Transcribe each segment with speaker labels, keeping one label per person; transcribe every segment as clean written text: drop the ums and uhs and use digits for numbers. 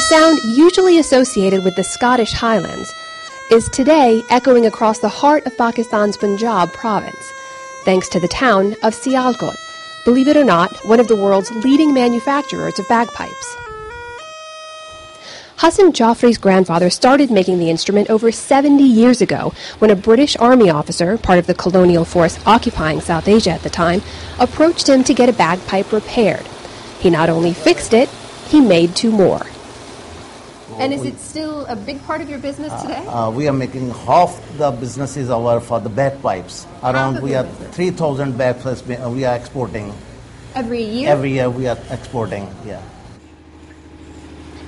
Speaker 1: sound usually associated with the Scottish Highlands is today echoing across the heart of Pakistan's Punjab province, thanks to the town of Sialkot, believe it or not, one of the world's leading manufacturers of bagpipes. Hassan Geoffrey's grandfather started making the instrument over 70 years ago when a British Army officer, part of the colonial force occupying South Asia at the time, approached him to get a bagpipe repaired. He not only fixed it, he made two more. And is it still a big part of your business today?
Speaker 2: We are making half the business is our for the bagpipes. Around we are 3,000 bagpipes we are exporting.
Speaker 1: Every year?
Speaker 2: Every year we are exporting, yeah.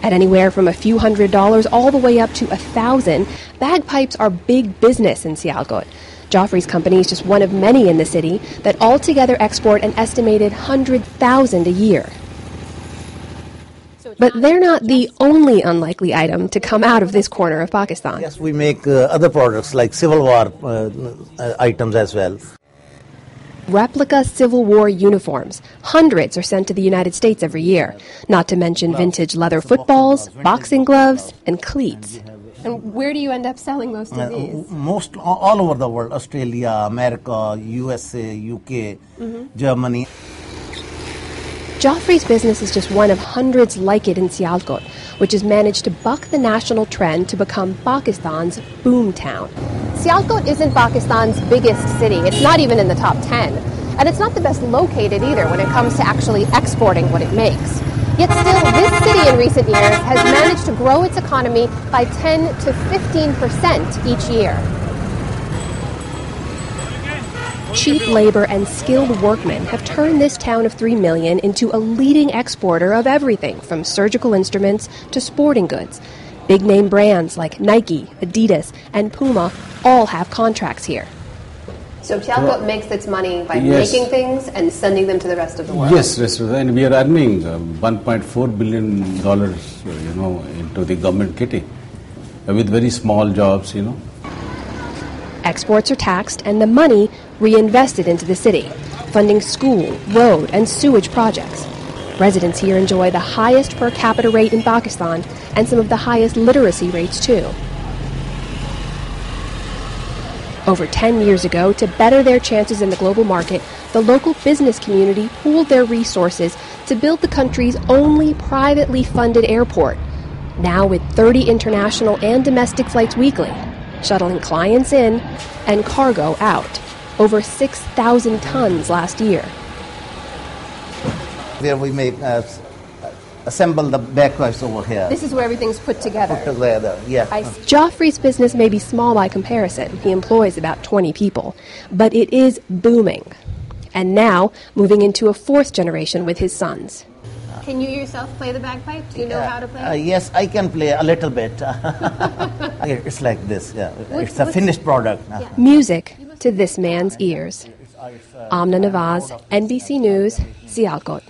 Speaker 1: At anywhere from a few $100s all the way up to 1,000, bagpipes are big business in Sialkot. Geoffrey's company is just one of many in the city that altogether export an estimated 100,000 a year. But they're not the only unlikely item to come out of this corner of Pakistan.
Speaker 2: Yes, we make other products like Civil War items as well.
Speaker 1: Replica Civil War uniforms. Hundreds are sent to the United States every year, not to mention vintage leather footballs, boxing gloves, and cleats. And where do you end up selling most of these?
Speaker 2: Most all over the world, Australia, America, USA, UK, Germany.
Speaker 1: Geoffrey's business is just one of hundreds like it in Sialkot, which has managed to buck the national trend to become Pakistan's boomtown. Sialkot isn't Pakistan's biggest city. It's not even in the top 10. And it's not the best located either when it comes to actually exporting what it makes. Yet still, this city in recent years has managed to grow its economy by 10 to 15% each year. Cheap labor and skilled workmen have turned this town of 3 million into a leading exporter of everything from surgical instruments to sporting goods. Big-name brands like Nike, Adidas, and Puma all have contracts here. So Sialkot makes its money by making things and sending them to the rest of the world?
Speaker 3: Yes, and we are earning $1.4 billion, into the government kitty with very small jobs,
Speaker 1: Exports are taxed and the money reinvested into the city, funding school, road, and sewage projects. Residents here enjoy the highest per capita rate in Pakistan and some of the highest literacy rates too. Over 10 years ago, to better their chances in the global market, the local business community pooled their resources to build the country's only privately funded airport, now with 30 international and domestic flights weekly, shuttling clients in and cargo out. Over 6,000 tons last year.
Speaker 2: Where we make, assemble the bagpipes over here.
Speaker 1: This is where everything's put together.
Speaker 2: Put together, yeah.
Speaker 1: Geoffrey's business may be small by comparison. He employs about 20 people. But it is booming. And now, moving into a fourth generation with his sons.
Speaker 4: Can you yourself play the bagpipe? Do you know how to play?
Speaker 2: Yes, I can play a little bit. It's like this, yeah. It's a finished product.
Speaker 1: Music to this man's ears. Amna Nawaz, NBC News, Sialkot.